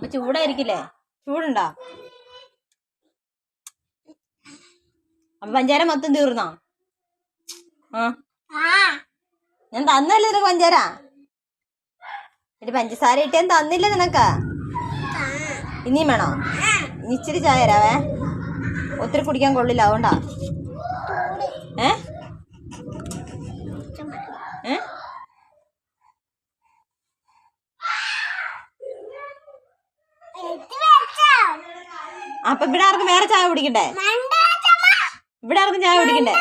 അപ്പൊ ചൂടായിരിക്കില്ലേ? ചൂടുണ്ടോ? അപ്പൊ പഞ്ചാര മൊത്തം തീർന്നോ? ഞാൻ തന്നല്ലേ നിനക്ക് പഞ്ചാര? എടി പഞ്ചസാര ഇട്ടേന്ന് തന്നില്ലേ നിനക്ക്? ഇനിയും വേണോ? ഇനി ഇച്ചിരി ചായ തരാവേ. ഒത്തിരി കുടിക്കാൻ കൊള്ളില്ല, അതുകൊണ്ടാ. അപ്പൊ ഇവിടെ ആർക്കും വേറെ ചായ കുടിക്കണ്ടേ? ഇവിടെ ആർക്കും ചായ കുടിക്കണ്ടേ?